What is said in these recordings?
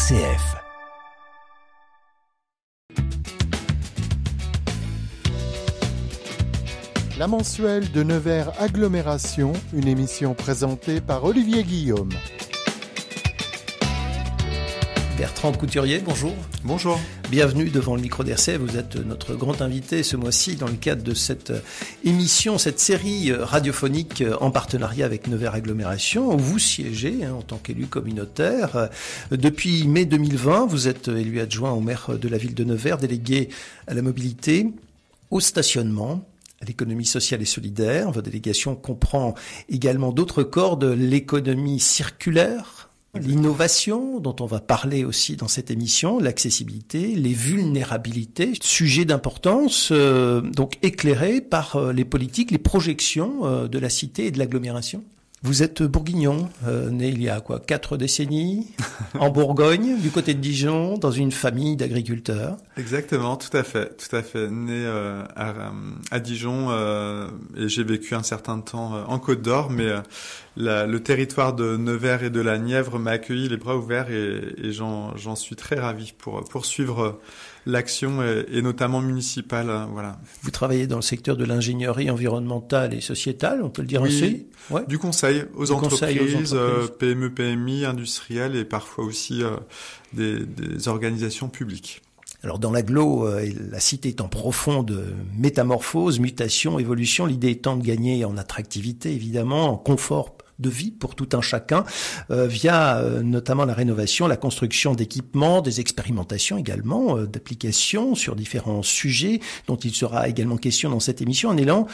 RCF. La mensuelle de Nevers Agglomération, une émission présentée par Olivier Guillaume. Bertrand Couturier, bonjour. Bonjour. Bienvenue devant le micro d'RCF. Vous êtes notre grand invité ce mois-ci dans le cadre de cette émission, cette série radiophonique en partenariat avec Nevers Agglomération, où vous siégez en tant qu'élu communautaire. Depuis mai 2020, vous êtes élu adjoint au maire de la ville de Nevers, délégué à la mobilité, au stationnement, à l'économie sociale et solidaire. Votre délégation comprend également d'autres corps de l'économie circulaire, l'innovation, dont on va parler aussi dans cette émission, l'accessibilité, les vulnérabilités, sujet d'importance, donc éclairé par les politiques, les projections de la cité et de l'agglomération. Vous êtes bourguignon, né il y a 4 décennies, en Bourgogne, du côté de Dijon, dans une famille d'agriculteurs. Exactement, tout à fait. Né à Dijon et j'ai vécu un certain temps en Côte d'Or, mais le territoire de Nevers et de la Nièvre m'a accueilli les bras ouverts et j'en suis très ravi pour poursuivre l'action et notamment municipale. Voilà. Vous travaillez dans le secteur de l'ingénierie environnementale et sociétale, on peut le dire aussi. Ouais. Du conseil aux entreprises, PME, PMI, industrielles et parfois aussi des organisations publiques. Alors dans l'agglo, la cité est en profonde métamorphose, mutation, évolution, l'idée étant de gagner en attractivité évidemment, en confort de vie pour tout un chacun, via notamment la rénovation, la construction d'équipements, des expérimentations également, d'applications sur différents sujets dont il sera également question dans cette émission, un élan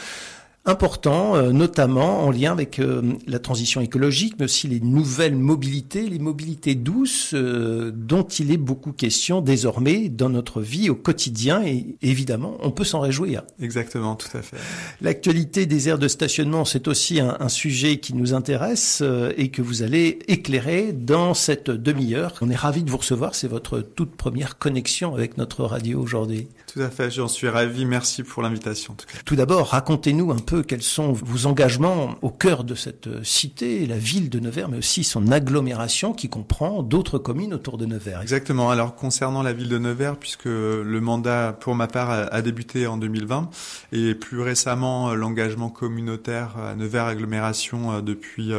important, notamment en lien avec la transition écologique, mais aussi les nouvelles mobilités, les mobilités douces, dont il est beaucoup question désormais dans notre vie au quotidien, et évidemment, on peut s'en réjouir. Exactement, tout à fait. L'actualité des aires de stationnement, c'est aussi un sujet qui nous intéresse et que vous allez éclairer dans cette demi-heure. On est ravis de vous recevoir, c'est votre toute première connexion avec notre radio aujourd'hui. Tout à fait, j'en suis ravi, merci pour l'invitation en tout cas. Tout d'abord, racontez-nous un peu quels sont vos engagements au cœur de cette cité, la ville de Nevers, mais aussi son agglomération qui comprend d'autres communes autour de Nevers. Exactement. Alors concernant la ville de Nevers, puisque le mandat pour ma part a débuté en 2020 et plus récemment l'engagement communautaire à Nevers Agglomération depuis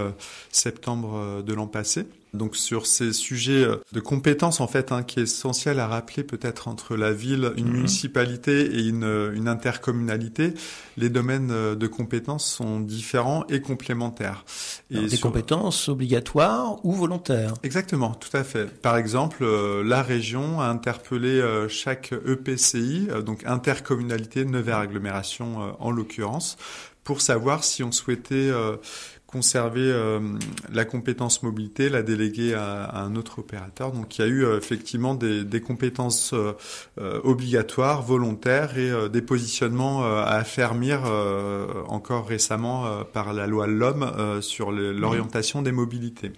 septembre de l'an passé. Donc sur ces sujets de compétences en fait, qui est essentiel à rappeler peut-être entre la ville, une municipalité et une intercommunalité, les domaines de compétences sont différents et complémentaires. Alors, des compétences obligatoires ou volontaires. Exactement, tout à fait. Par exemple, la région a interpellé chaque EPCI, donc intercommunalité Nevers Agglomération en l'occurrence, pour savoir si on souhaitait conserver la compétence mobilité, la déléguer à un autre opérateur. Donc il y a eu effectivement des compétences obligatoires, volontaires et des positionnements à affermir encore récemment par la loi LOM sur l'orientation des mobilités.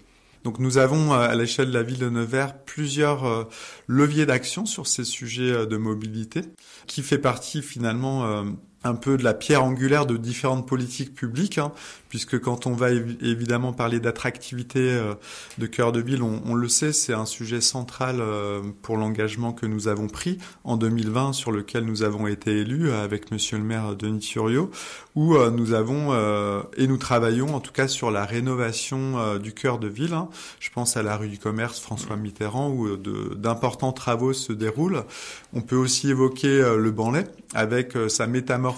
Donc nous avons à l'échelle de la ville de Nevers plusieurs leviers d'action sur ces sujets de mobilité qui fait partie finalement un peu de la pierre angulaire de différentes politiques publiques, puisque quand on va évidemment parler d'attractivité de cœur de ville, on le sait, c'est un sujet central pour l'engagement que nous avons pris en 2020, sur lequel nous avons été élus avec monsieur le maire Denis Thuriot, où nous avons et nous travaillons en tout cas sur la rénovation du cœur de ville. Je pense à la rue du Commerce François Mitterrand, où d'importants travaux se déroulent. On peut aussi évoquer le Banlay, avec sa métamorphose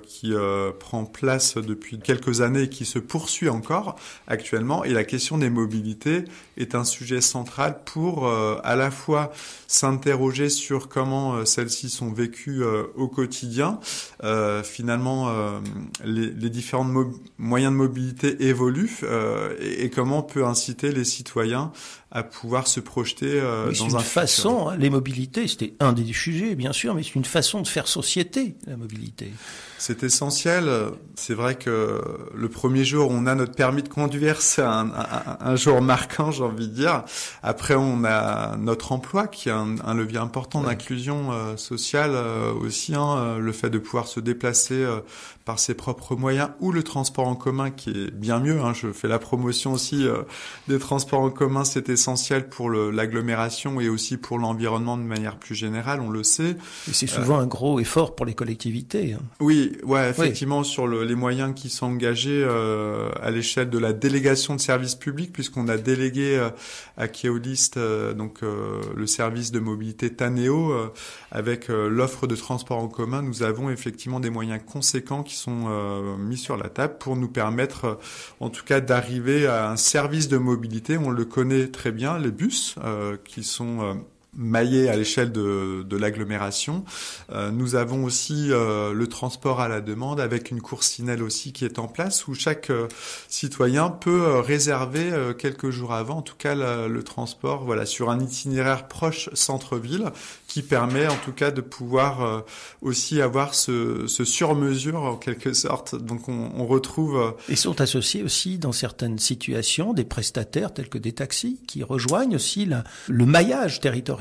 qui prend place depuis quelques années et qui se poursuit encore actuellement. Et la question des mobilités est un sujet central pour à la fois s'interroger sur comment celles-ci sont vécues au quotidien. Finalement, les différents moyens de mobilité évoluent et comment on peut inciter les citoyens à pouvoir se projeter dans un façon, les mobilités, c'était un des sujets, bien sûr, mais c'est une façon de faire société, la mobilité. C'est essentiel. C'est vrai que le premier jour, on a notre permis de conduire, c'est un jour marquant, j'ai envie de dire. Après, on a notre emploi, qui est un levier important d'inclusion sociale aussi. Le fait de pouvoir se déplacer par ses propres moyens, ou le transport en commun, qui est bien mieux. Je fais la promotion aussi des transports en commun, c'est essentiel. essentiel pour l'agglomération et aussi pour l'environnement de manière plus générale, on le sait. Et c'est souvent un gros effort pour les collectivités. Oui, ouais, effectivement, sur les moyens qui sont engagés à l'échelle de la délégation de services publics, puisqu'on a délégué à Keolis donc le service de mobilité Taneo avec l'offre de transport en commun. Nous avons effectivement des moyens conséquents qui sont mis sur la table pour nous permettre, en tout cas, d'arriver à un service de mobilité. On le connaît très bien, les bus qui sont maillés à l'échelle de l'agglomération. Nous avons aussi le transport à la demande avec une coursinelle aussi qui est en place où chaque citoyen peut réserver quelques jours avant, en tout cas le transport, voilà, sur un itinéraire proche centre-ville qui permet en tout cas de pouvoir aussi avoir ce sur-mesure en quelque sorte. Donc on retrouve... Et sont associés aussi dans certaines situations des prestataires tels que des taxis qui rejoignent aussi le maillage territorial.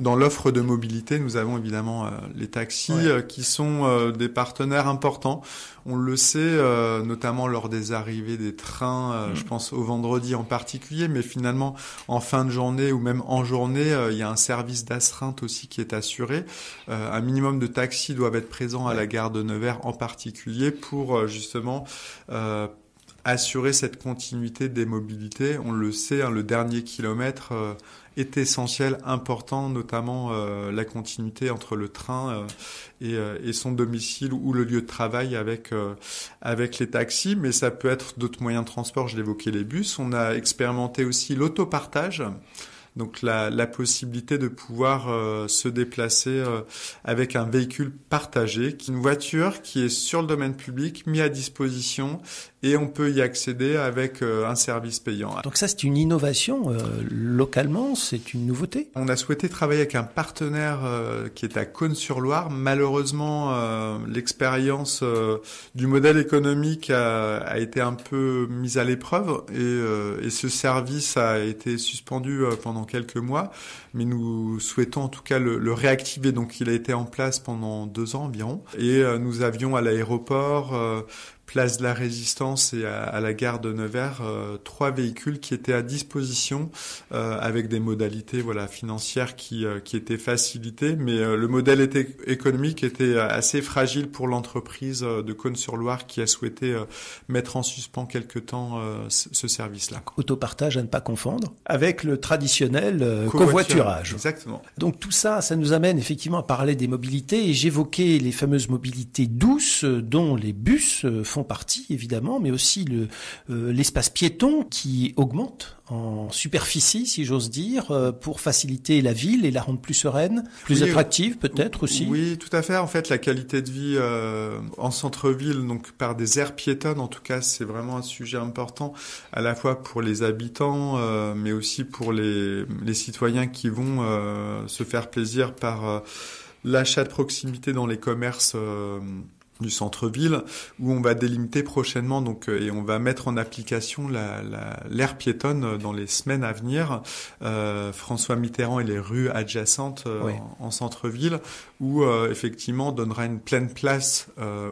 Dans l'offre de mobilité, nous avons évidemment les taxis qui sont des partenaires importants. On le sait, notamment lors des arrivées des trains, je pense au vendredi en particulier, mais finalement en fin de journée ou même en journée, il y a un service d'astreinte aussi qui est assuré. Un minimum de taxis doivent être présents à la gare de Nevers en particulier pour justement assurer cette continuité des mobilités. On le sait, le dernier kilomètre est essentiel, important, notamment la continuité entre le train et son domicile ou le lieu de travail avec les taxis, mais ça peut être d'autres moyens de transport, je l'évoquais, les bus. On a expérimenté aussi l'autopartage, donc la possibilité de pouvoir se déplacer avec un véhicule partagé, une voiture qui est sur le domaine public, mis à disposition, et on peut y accéder avec un service payant. Donc ça, c'est une innovation localement, c'est une nouveauté. On a souhaité travailler avec un partenaire qui est à Cosne-sur-Loire. Malheureusement, l'expérience du modèle économique a été un peu mise à l'épreuve et ce service a été suspendu pendant quelques mois, mais nous souhaitons en tout cas le réactiver. Donc il a été en place pendant 2 ans environ et nous avions à l'aéroport Place de la Résistance et à la gare de Nevers 3 véhicules qui étaient à disposition avec des modalités financières qui étaient facilitées, mais le modèle économique était assez fragile pour l'entreprise de Cosne-sur-Loire qui a souhaité mettre en suspens quelque temps ce service-là. Autopartage à ne pas confondre avec le traditionnel covoiturage. Exactement. Donc tout ça, ça nous amène effectivement à parler des mobilités et j'évoquais les fameuses mobilités douces dont les bus font partie évidemment, mais aussi l'espace piéton qui augmente en superficie, si j'ose dire, pour faciliter la ville et la rendre plus sereine, plus attractive peut-être aussi. Oui, tout à fait. En fait, la qualité de vie en centre-ville, donc par des aires piétonnes, en tout cas, c'est vraiment un sujet important, à la fois pour les habitants, mais aussi pour les citoyens qui vont se faire plaisir par l'achat de proximité dans les commerces du centre-ville, où on va délimiter prochainement et on va mettre en application l'aire piétonne dans les semaines à venir. François Mitterrand et les rues adjacentes en centre-ville, où effectivement on donnera une pleine place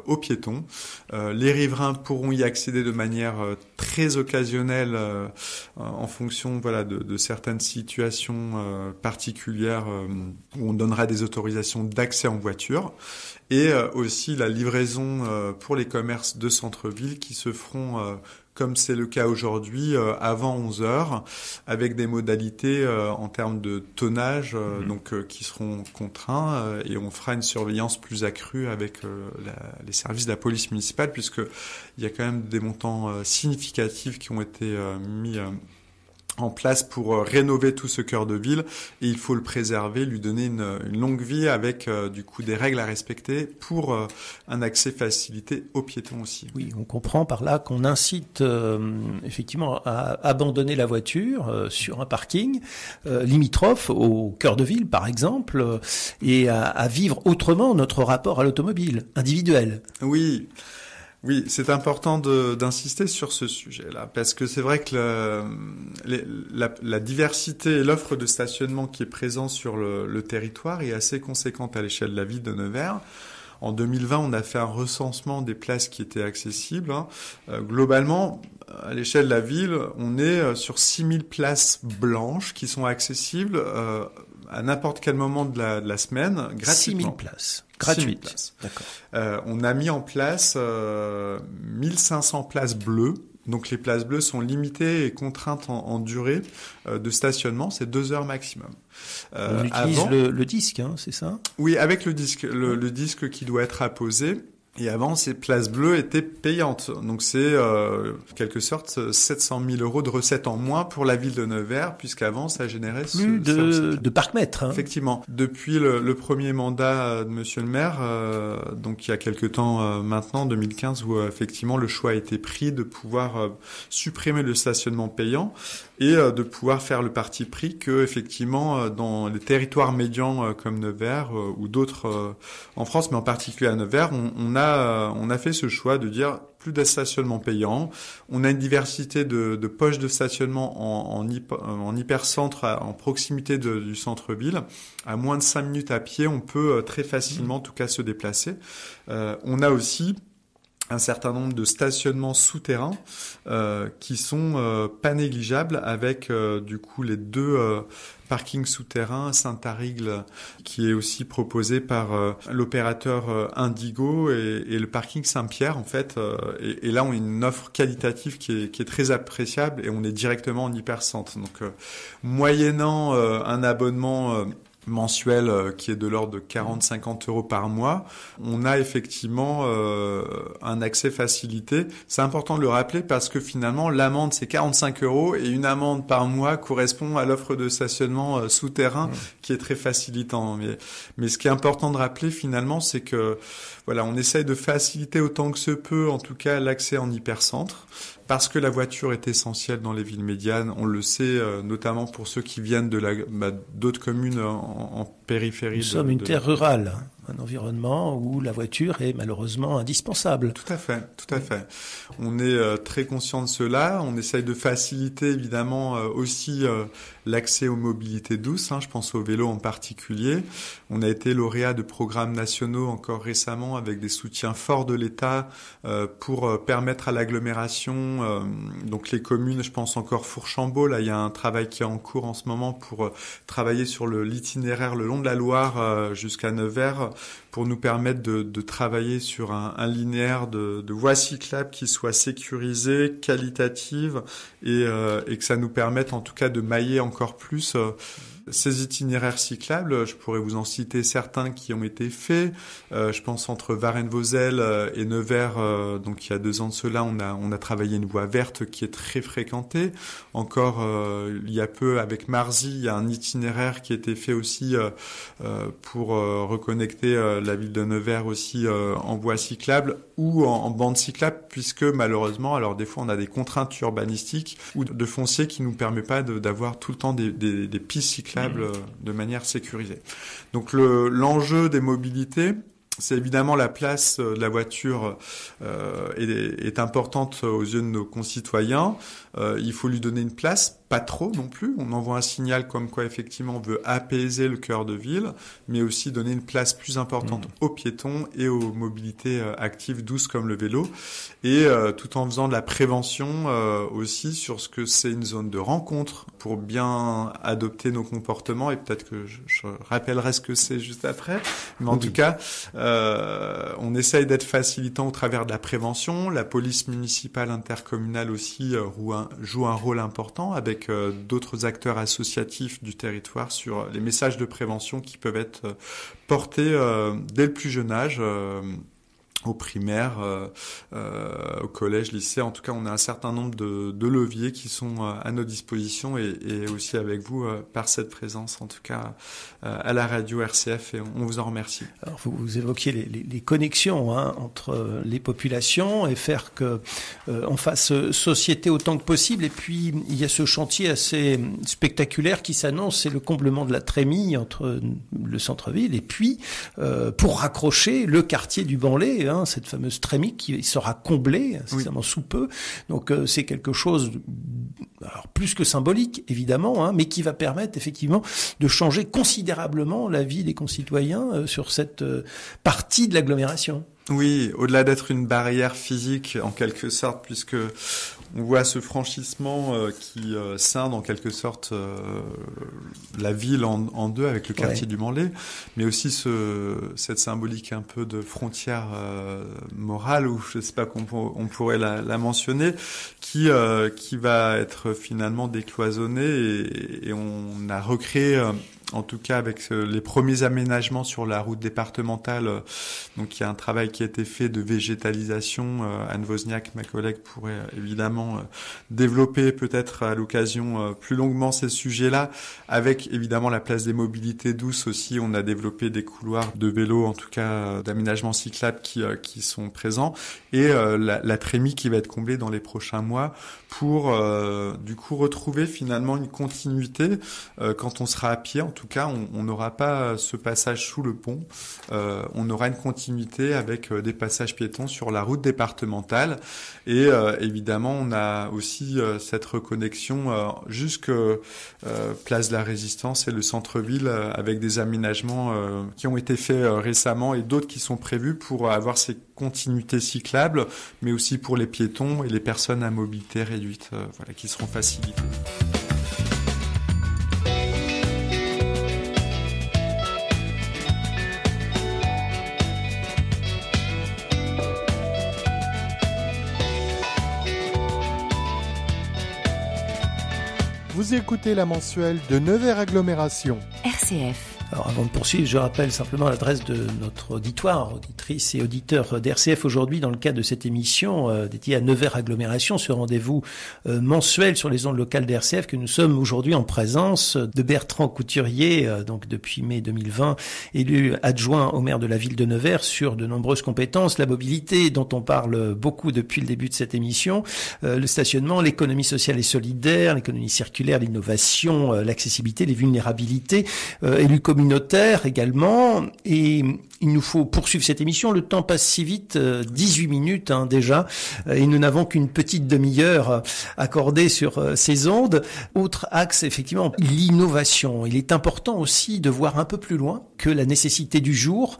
aux piétons. Les riverains pourront y accéder de manière très occasionnelle en fonction de certaines situations particulières où on donnera des autorisations d'accès en voiture. Et aussi la livraison pour les commerces de centre-ville qui se feront, comme c'est le cas aujourd'hui, avant 11h, avec des modalités en termes de tonnage qui seront contraints et on fera une surveillance plus accrue avec les services de la police municipale puisqu'il y a quand même des montants significatifs qui ont été mis en place pour rénover tout ce cœur de ville et il faut le préserver, lui donner une longue vie avec du coup des règles à respecter pour un accès facilité aux piétons aussi. Oui, on comprend par là qu'on incite effectivement à abandonner la voiture sur un parking limitrophe au cœur de ville par exemple et à vivre autrement notre rapport à l'automobile individuel. Oui, c'est important d'insister sur ce sujet-là, parce que c'est vrai que la diversité et l'offre de stationnement qui est présente sur le territoire est assez conséquente à l'échelle de la ville de Nevers. En 2020, on a fait un recensement des places qui étaient accessibles. Globalement, à l'échelle de la ville, on est sur 6000 places blanches qui sont accessibles à n'importe quel moment de la semaine, gratuitement. 6000 places. Gratuites. Places. D'accord. On a mis en place 1500 places bleues. Donc les places bleues sont limitées et contraintes en durée de stationnement, c'est 2 heures maximum. On utilise le disque, c'est ça ? Oui, avec le disque qui doit être apposé. Et avant, ces places bleues étaient payantes. Donc c'est, quelque sorte, 700 000 € de recettes en moins pour la ville de Nevers, puisqu'avant, ça générait plus de parcs-mètres. Effectivement. Depuis le premier mandat de Monsieur le maire, donc il y a quelque temps maintenant, 2015, où effectivement le choix a été pris de pouvoir supprimer le stationnement payant et de pouvoir faire le parti pris que effectivement dans les territoires médians comme Nevers ou d'autres en France, mais en particulier à Nevers, on a fait ce choix de dire plus de stationnement payant. On a une diversité de poches de stationnement en hypercentre, en proximité du centre-ville. À moins de 5 minutes à pied, on peut très facilement, en tout cas, se déplacer. On a aussi un certain nombre de stationnements souterrains qui sont pas négligeables, avec du coup les 2 parkings souterrains, Saint-Arigle, qui est aussi proposé par l'opérateur Indigo, et le parking Saint-Pierre en fait. Et là, on a une offre qualitative qui est très appréciable, et on est directement en hypercentre. Donc moyennant un abonnement mensuel qui est de l'ordre de 40-50 € par mois, on a effectivement un accès facilité. C'est important de le rappeler parce que finalement l'amende c'est 45 € et une amende par mois correspond à l'offre de stationnement souterrain qui est très facilitant. Mais ce qui est important de rappeler finalement, c'est que voilà, on essaye de faciliter autant que se peut, en tout cas, l'accès en hypercentre, parce que la voiture est essentielle dans les villes médianes. On le sait, notamment pour ceux qui viennent d'autres communes en périphérie. Nous sommes une terre rurale, un environnement où la voiture est malheureusement indispensable. Tout à fait. On est très conscient de cela. On essaye de faciliter évidemment aussi l'accès aux mobilités douces. Je pense au vélo en particulier. On a été lauréat de programmes nationaux encore récemment avec des soutiens forts de l'État pour permettre à l'agglomération, donc les communes, je pense encore Fourchambault, là il y a un travail qui est en cours en ce moment pour travailler sur l'itinéraire le long de la Loire jusqu'à Nevers, pour nous permettre de travailler sur un linéaire de voies cyclables qui soit sécurisée, qualitative, et que ça nous permette en tout cas de mailler encore plus ces itinéraires cyclables. Je pourrais vous en citer certains qui ont été faits. Je pense entre Varennes-Vauzelles et Nevers, donc il y a 2 ans de cela, on a travaillé une voie verte qui est très fréquentée. Encore il y a peu avec Marzy, il y a un itinéraire qui a été fait aussi pour reconnecter la ville de Nevers aussi en voie cyclable ou en bande cyclable, puisque malheureusement, alors des fois on a des contraintes urbanistiques ou de foncier qui nous permet pas d'avoir tout le temps des pistes cyclables de manière sécurisée. Donc l'enjeu des mobilités, c'est évidemment la place de la voiture est importante aux yeux de nos concitoyens. Il faut lui donner une place, pas trop non plus. On envoie un signal comme quoi effectivement on veut apaiser le cœur de ville, mais aussi donner une place plus importante aux piétons et aux mobilités actives douces comme le vélo, et tout en faisant de la prévention aussi sur ce que c'est une zone de rencontre pour bien adopter nos comportements, et peut-être que je rappellerai ce que c'est juste après. Mais en tout cas, on essaye d'être facilitant au travers de la prévention. La police municipale intercommunale aussi joue un rôle important avec d'autres acteurs associatifs du territoire sur les messages de prévention qui peuvent être portés dès le plus jeune âge, au primaire, au collège, lycée. En tout cas, on a un certain nombre de leviers qui sont à notre disposition, et aussi avec vous par cette présence, en tout cas à la radio RCF, et on vous en remercie. Alors, vous évoquiez les connexions entre les populations, et faire que on fasse société autant que possible. Et puis, il y a ce chantier assez spectaculaire qui s'annonce, c'est le comblement de la trémie entre le centre-ville et puis pour raccrocher le quartier du Banlay, cette fameuse trémie qui sera comblée incessamment sous peu. Donc c'est quelque chose, alors plus que symbolique évidemment, mais qui va permettre effectivement de changer considérablement la vie des concitoyens sur cette partie de l'agglomération. Oui, au-delà d'être une barrière physique en quelque sorte, puisque on voit ce franchissement qui scinde en quelque sorte la ville en deux avec le quartier du Mans-Lay, mais aussi cette symbolique un peu de frontière morale, ou je ne sais pas on pourrait la mentionner, qui va être finalement décloisonnée et on a recréé en tout cas avec les premiers aménagements sur la route départementale, donc il y a un travail qui a été fait de végétalisation. Anne Wozniak, ma collègue, pourrait évidemment développer peut-être à l'occasion plus longuement ces sujets-là. Avec évidemment la place des mobilités douces aussi, on a développé des couloirs de vélo, en tout cas d'aménagement cyclable qui sont présents, et la trémie qui va être comblée dans les prochains mois pour du coup retrouver finalement une continuité quand on sera à pied. En tout cas, on n'aura pas ce passage sous le pont. On aura une continuité avec des passages piétons sur la route départementale. Et évidemment, on a aussi cette reconnexion jusque place de la Résistance et le centre-ville avec des aménagements qui ont été faits récemment et d'autres qui sont prévus pour avoir ces continuités cyclables, mais aussi pour les piétons et les personnes à mobilité réduite, qui seront facilitées. Vous écoutez la mensuelle de Nevers Agglomération. RCF. Alors avant de poursuivre, je rappelle simplement l'adresse de notre auditoire, auditrices et auditeurs d'RCF aujourd'hui dans le cadre de cette émission dédiée à Nevers Agglomération, ce rendez-vous mensuel sur les ondes locales d'RCF que nous sommes aujourd'hui en présence de Bertrand Couturier, donc depuis mai 2020, élu adjoint au maire de la ville de Nevers sur de nombreuses compétences, la mobilité dont on parle beaucoup depuis le début de cette émission, le stationnement, l'économie sociale et solidaire, l'économie circulaire, l'innovation, l'accessibilité, les vulnérabilités, élu communautaire également, et il nous faut poursuivre cette émission. Le temps passe si vite, 18 minutes déjà, et nous n'avons qu'une petite demi-heure accordée sur ces ondes. Autre axe, effectivement, l'innovation. Il est important aussi de voir un peu plus loin que la nécessité du jour.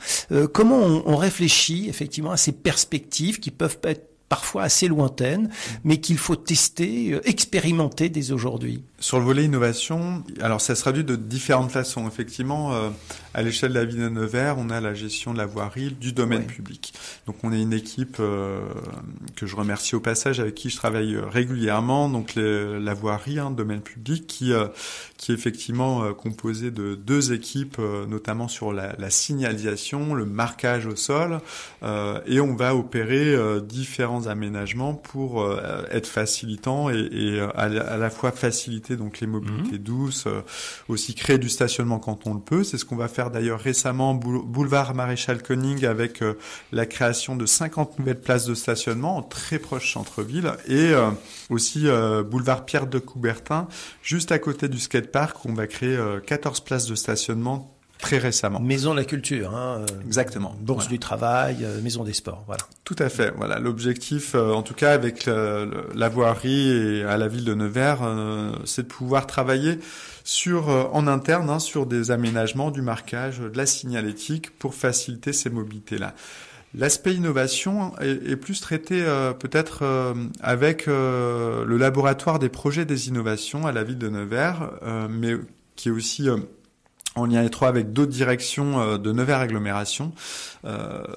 Comment on réfléchit effectivement à ces perspectives qui peuvent être parfois assez lointaines, mais qu'il faut tester, expérimenter dès aujourd'hui. Sur le volet innovation, alors ça se traduit de différentes façons. Effectivement, à l'échelle de la ville de Nevers, on a la gestion de la voirie, du domaine public. Donc on est une équipe que je remercie au passage, avec qui je travaille régulièrement. Donc la voirie, domaine public, qui est effectivement composée de 2 équipes, notamment sur la signalisation, le marquage au sol, et on va opérer différents aménagements pour être facilitant et à la fois faciliter donc les mobilités douces, aussi créer du stationnement quand on le peut. C'est ce qu'on va faire d'ailleurs récemment boulevard Maréchal Koenig avec la création de 50 nouvelles places de stationnement en très proche centre-ville, et aussi boulevard Pierre de Coubertin juste à côté du skatepark où on va créer 14 places de stationnement très récemment. Maison de la culture, Exactement. Bourse du travail, maison des sports, voilà. Tout à fait. Voilà, l'objectif, en tout cas avec la voirie et à la ville de Nevers, c'est de pouvoir travailler en interne, sur des aménagements, du marquage, de la signalétique pour faciliter ces mobilités-là. L'aspect innovation est plus traité peut-être avec le laboratoire des projets des innovations à la ville de Nevers, mais qui est aussi en lien étroit avec d'autres directions de Nevers Agglomération.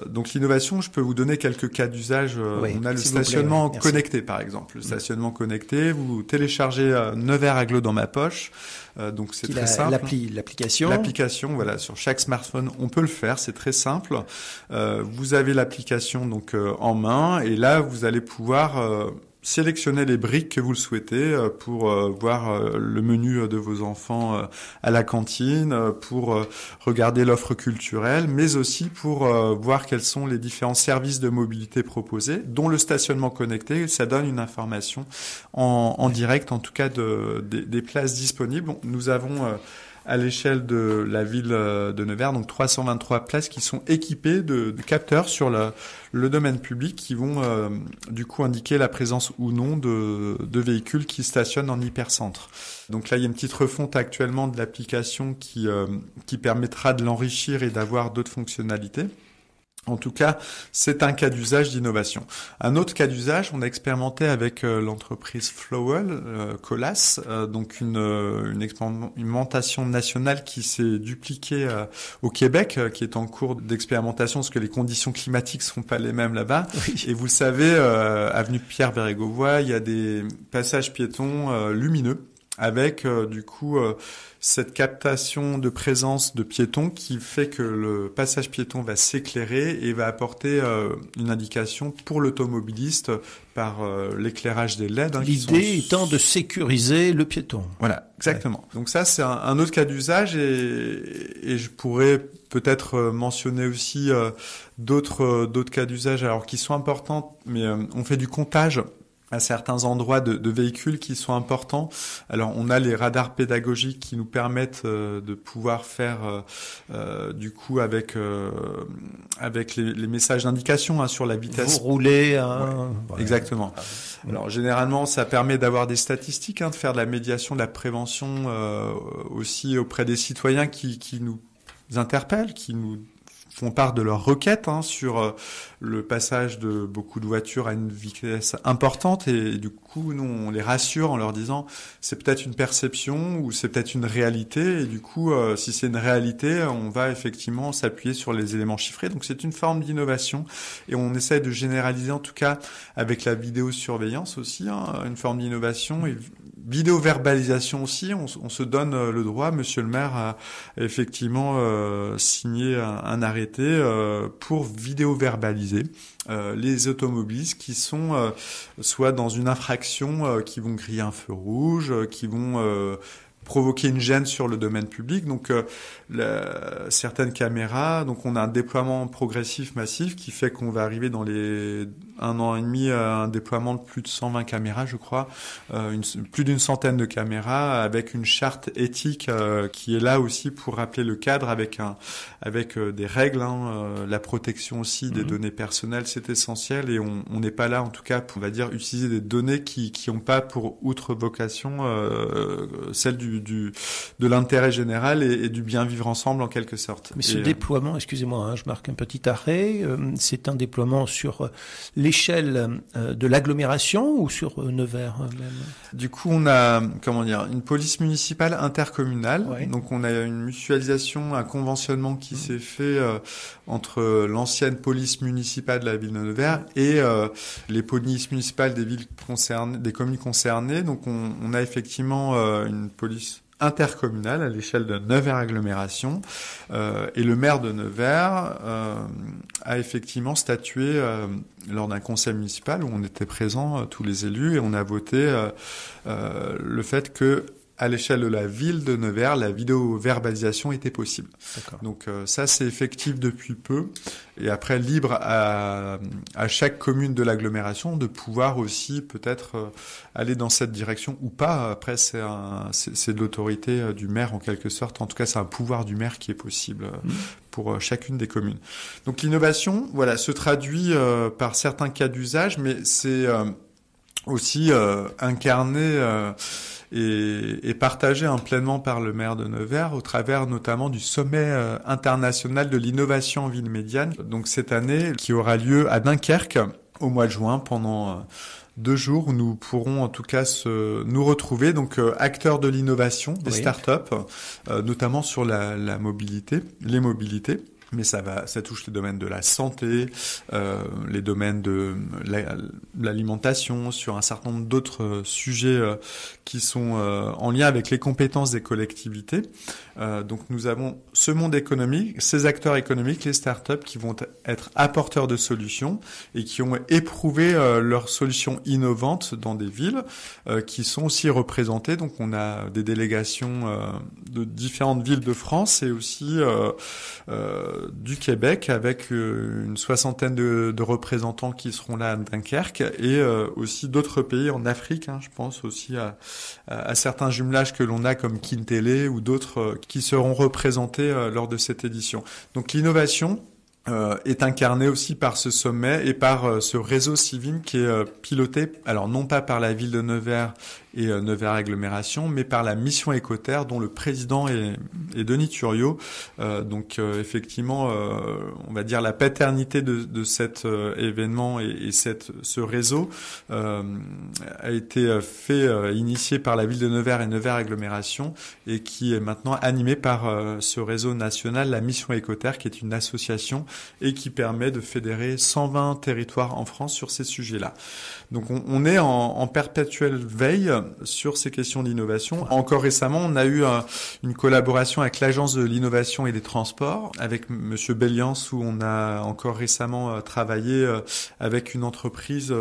Donc l'innovation, je peux vous donner quelques cas d'usage. On a le stationnement connecté, par exemple. Le stationnement connecté, vous téléchargez Nevers Agglo dans ma poche. Donc c'est très simple. L'application. L'application, voilà, sur chaque smartphone, on peut le faire. C'est très simple. Vous avez l'application donc en main, et là vous allez pouvoir sélectionnez les briques que vous le souhaitez pour voir le menu de vos enfants à la cantine, pour regarder l'offre culturelle, mais aussi pour voir quels sont les différents services de mobilité proposés, dont le stationnement connecté. Ça donne une information en direct, en tout cas des places disponibles. Nous avons à l'échelle de la ville de Nevers, donc 323 places qui sont équipées de capteurs sur le domaine public qui vont du coup indiquer la présence ou non de véhicules qui stationnent en hypercentre. Donc là, il y a une petite refonte actuellement de l'application qui permettra de l'enrichir et d'avoir d'autres fonctionnalités. En tout cas, c'est un cas d'usage d'innovation. Un autre cas d'usage, on a expérimenté avec l'entreprise Flowell, Colas, donc une expérimentation nationale qui s'est dupliquée au Québec, qui est en cours d'expérimentation parce que les conditions climatiques sont pas les mêmes là-bas. Oui. Et vous le savez, avenue Pierre-Bérégovoy, il y a des passages piétons lumineux avec du coup cette captation de présence de piétons qui fait que le passage piéton va s'éclairer et va apporter une indication pour l'automobiliste par l'éclairage des LED. L'idée étant de sécuriser le piéton. Voilà, exactement. Ouais. Donc ça, c'est un autre cas d'usage et je pourrais peut-être mentionner aussi d'autres cas d'usage alors qui sont importants, mais on fait du comptage à certains endroits de véhicules qui sont importants. Alors, on a les radars pédagogiques qui nous permettent de pouvoir faire du coup avec les messages d'indication sur la vitesse. Vous roulez. Ouais, exactement. Alors, généralement, ça permet d'avoir des statistiques, de faire de la médiation, de la prévention aussi auprès des citoyens qui nous interpellent, qui nous font part de leurs requêtes sur le passage de beaucoup de voitures à une vitesse importante et du coup nous on les rassure en leur disant c'est peut-être une perception ou c'est peut-être une réalité et du coup si c'est une réalité on va effectivement s'appuyer sur les éléments chiffrés, donc c'est une forme d'innovation et on essaie de généraliser en tout cas avec la vidéosurveillance aussi une forme d'innovation et vidéo-verbalisation aussi, on se donne le droit, monsieur le maire a effectivement signé un arrêté pour vidéo-verbaliser les automobilistes qui sont soit dans une infraction, qui vont griller un feu rouge, qui vont provoquer une gêne sur le domaine public. Donc certaines caméras, donc on a un déploiement progressif massif qui fait qu'on va arriver dans les 1 an et demi à un déploiement de plus de 120 caméras, je crois, plus d'une centaine de caméras avec une charte éthique qui est là aussi pour rappeler le cadre avec des règles, la protection aussi des données personnelles, c'est essentiel et on n'est pas là en tout cas pour, on va dire, utiliser des données qui ont pas pour outre vocation celle de l'intérêt général et du bien vivre ensemble en quelque sorte. Mais ce déploiement, excusez-moi, je marque un petit arrêt, c'est un déploiement sur l'échelle de l'agglomération ou sur Nevers même? Du coup, on a une police municipale intercommunale. Ouais. Donc on a une mutualisation, un conventionnement qui s'est fait entre l'ancienne police municipale de la ville de Nevers et les polices municipales des villes concernées, des communes concernées. Donc on a effectivement une police intercommunale à l'échelle de Nevers agglomération et le maire de Nevers a effectivement statué lors d'un conseil municipal où on était présents tous les élus et on a voté le fait que à l'échelle de la ville de Nevers, la vidéo-verbalisation était possible. D'accord. Donc ça, c'est effectif depuis peu. Et après, libre à chaque commune de l'agglomération de pouvoir aussi peut-être aller dans cette direction ou pas. Après, c'est de l'autorité du maire en quelque sorte. En tout cas, c'est un pouvoir du maire qui est possible pour chacune des communes. Donc l'innovation, voilà, se traduit par certains cas d'usage, mais c'est aussi incarné et partagé pleinement par le maire de Nevers au travers notamment du sommet international de l'innovation en ville médiane. Donc cette année qui aura lieu à Dunkerque au mois de juin pendant 2 jours où nous pourrons en tout cas nous retrouver, donc acteurs de l'innovation, des startups, notamment sur les mobilités. Mais ça touche les domaines de la santé, les domaines de l'alimentation, sur un certain nombre d'autres sujets qui sont en lien avec les compétences des collectivités. Donc nous avons ce monde économique, ces acteurs économiques, les startups qui vont être apporteurs de solutions et qui ont éprouvé leurs solutions innovantes dans des villes qui sont aussi représentées. Donc on a des délégations de différentes villes de France et aussi du Québec avec une soixantaine de représentants qui seront là à Dunkerque et aussi d'autres pays en Afrique. Je pense aussi à certains jumelages que l'on a comme Kintélé ou d'autres qui seront représentés lors de cette édition. Donc l'innovation est incarné aussi par ce sommet et par ce réseau Civim qui est piloté, alors non pas par la ville de Nevers et Nevers Agglomération, mais par la mission Écoterre dont le président est Denis Thuriot. Donc effectivement, on va dire la paternité de cet événement et ce réseau a été initié par la ville de Nevers et Nevers Agglomération et qui est maintenant animé par ce réseau national, la mission Écoterre, qui est une association et qui permet de fédérer 120 territoires en France sur ces sujets-là. Donc on est en perpétuelle veille sur ces questions d'innovation. Encore récemment, on a eu une collaboration avec l'Agence de l'innovation et des transports, avec Monsieur Belliance, où on a encore récemment travaillé avec une entreprise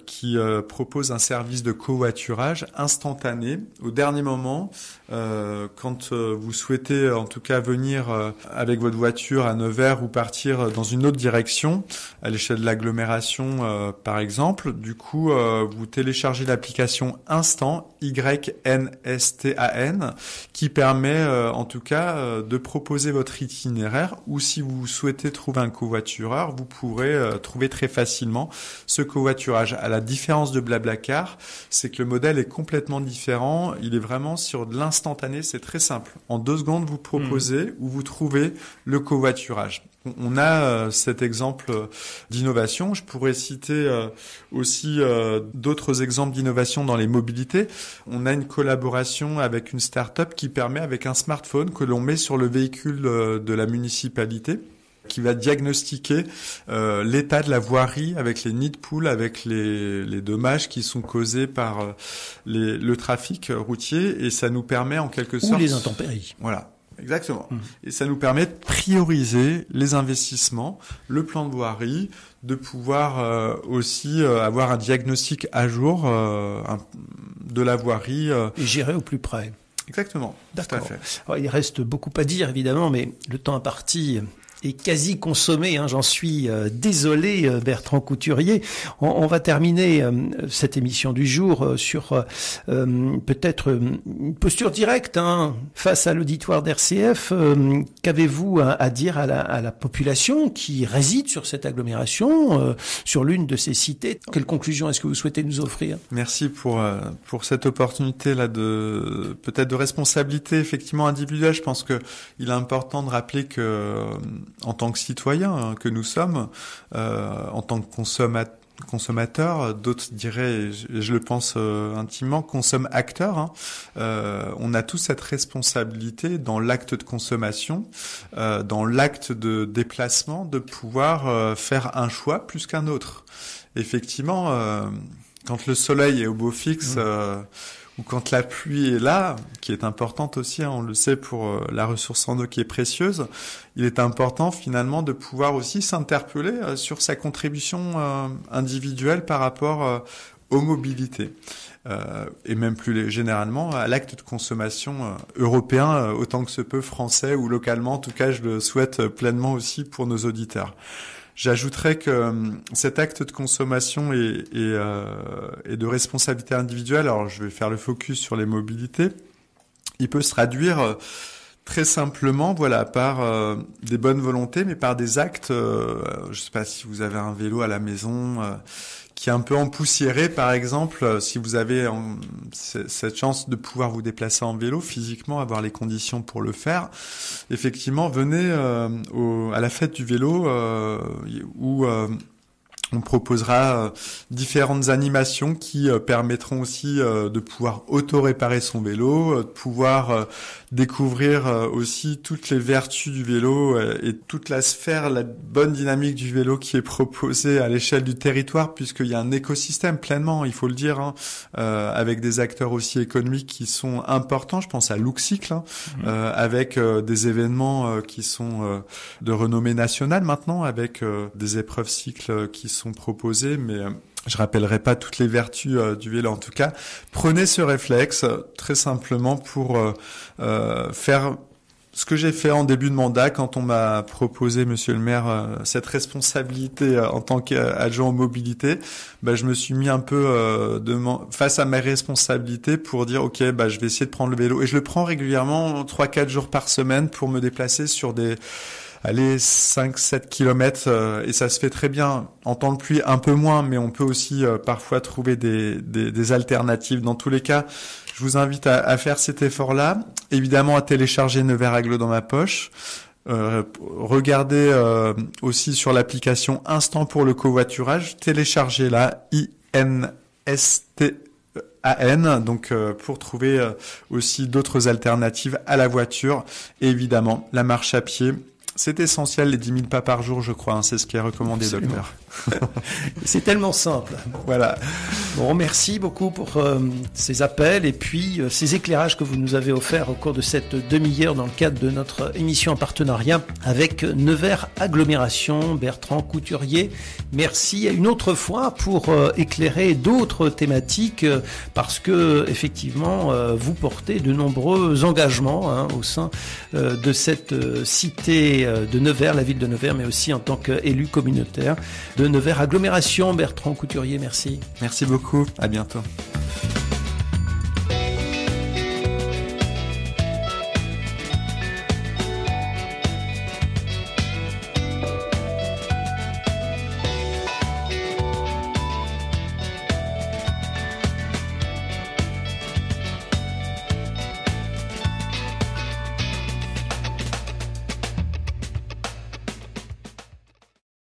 qui propose un service de covoiturage instantané au dernier moment. Quand vous souhaitez en tout cas venir avec votre voiture à Nevers ou partir dans une autre direction, à l'échelle de l'agglomération par exemple, du coup vous téléchargez l'application Instant, YNSTAN, qui permet en tout cas de proposer votre itinéraire, ou si vous souhaitez trouver un covoitureur, vous pourrez trouver très facilement ce covoiturage. À la différence de Blablacar, c'est que le modèle est complètement différent, il est vraiment sur de l'instantané, c'est très simple. En 2 secondes, vous proposez ou vous trouvez le covoiturage. On a cet exemple d'innovation. Je pourrais citer aussi d'autres exemples d'innovation dans les mobilités. On a une collaboration avec une start-up qui permet, avec un smartphone que l'on met sur le véhicule de la municipalité, qui va diagnostiquer l'état de la voirie avec les nids de poules, avec les dommages qui sont causés par le trafic routier, et ça nous permet en quelque sorte... Ou les intempéries. Voilà. Exactement. Et ça nous permet de prioriser les investissements, le plan de voirie, de pouvoir aussi avoir un diagnostic à jour de la voirie. Et gérer au plus près. Exactement. D'accord. Tout à fait. Alors, il reste beaucoup à dire évidemment, mais le temps imparti est quasi consommé, j'en suis désolé, Bertrand Couturier. On va terminer cette émission du jour sur peut-être une posture directe face à l'auditoire d'RCF. Qu'avez-vous à dire à la population qui réside sur cette agglomération, sur l'une de ces cités? Quelle conclusion est-ce que vous souhaitez nous offrir? Merci pour cette opportunité là de peut-être de responsabilité effectivement individuelle. Je pense que il est important de rappeler que en tant que citoyen que nous sommes, en tant que consommateurs, d'autres diraient, et je le pense intimement, consomme-acteurs, on a tous cette responsabilité dans l'acte de consommation, dans l'acte de déplacement, de pouvoir faire un choix plus qu'un autre. Effectivement, quand le soleil est au beau fixe, ou quand la pluie est là, qui est importante aussi, on le sait pour la ressource en eau qui est précieuse, il est important finalement de pouvoir aussi s'interpeller sur sa contribution individuelle par rapport aux mobilités. Et même plus généralement à l'acte de consommation européen, autant que se peut français ou localement. En tout cas, je le souhaite pleinement aussi pour nos auditeurs. J'ajouterais que cet acte de consommation et de responsabilité individuelle, alors je vais faire le focus sur les mobilités, il peut se traduire très simplement, par des bonnes volontés, mais par des actes. Je ne sais pas si vous avez un vélo à la maison qui est un peu empoussiéré, par exemple, si vous avez cette chance de pouvoir vous déplacer en vélo physiquement, avoir les conditions pour le faire, effectivement, venez à la fête du vélo où on proposera différentes animations qui permettront aussi de pouvoir auto-réparer son vélo, de pouvoir découvrir aussi toutes les vertus du vélo et toute la sphère, la bonne dynamique du vélo qui est proposée à l'échelle du territoire, puisqu'il y a un écosystème pleinement, il faut le dire, avec des acteurs aussi économiques qui sont importants. Je pense à Luxcycle, avec des événements qui sont de renommée nationale maintenant, avec des épreuves cycles qui sont proposées, mais je rappellerai pas toutes les vertus du vélo. En tout cas, prenez ce réflexe très simplement pour faire ce que j'ai fait en début de mandat, quand on m'a proposé, monsieur le maire, cette responsabilité en tant qu'adjoint aux mobilités, je me suis mis un peu face à mes responsabilités pour dire ok, je vais essayer de prendre le vélo. Et je le prends régulièrement 3-4 jours par semaine pour me déplacer sur des 5-7 kilomètres, et ça se fait très bien. En temps de pluie, un peu moins, mais on peut aussi parfois trouver des alternatives. Dans tous les cas, je vous invite à faire cet effort-là. Évidemment, à télécharger Nevers Agglo dans ma poche. Regardez aussi sur l'application Instant pour le covoiturage. Téléchargez-la, INSTAN, donc pour trouver aussi d'autres alternatives à la voiture. Et évidemment, la marche à pied. C'est essentiel, les 10 000 pas par jour, je crois. C'est ce qui est recommandé, docteur. C'est tellement simple. Voilà. Bon, merci beaucoup pour ces appels et puis ces éclairages que vous nous avez offerts au cours de cette demi-heure dans le cadre de notre émission en partenariat avec Nevers Agglomération. Bertrand Couturier, merci à une autre fois pour éclairer d'autres thématiques parce que effectivement vous portez de nombreux engagements au sein de cette cité de Nevers, la ville de Nevers, mais aussi en tant qu'élu communautaire de Nevers Agglomération. Bertrand Couturier, merci. Merci beaucoup, à bientôt.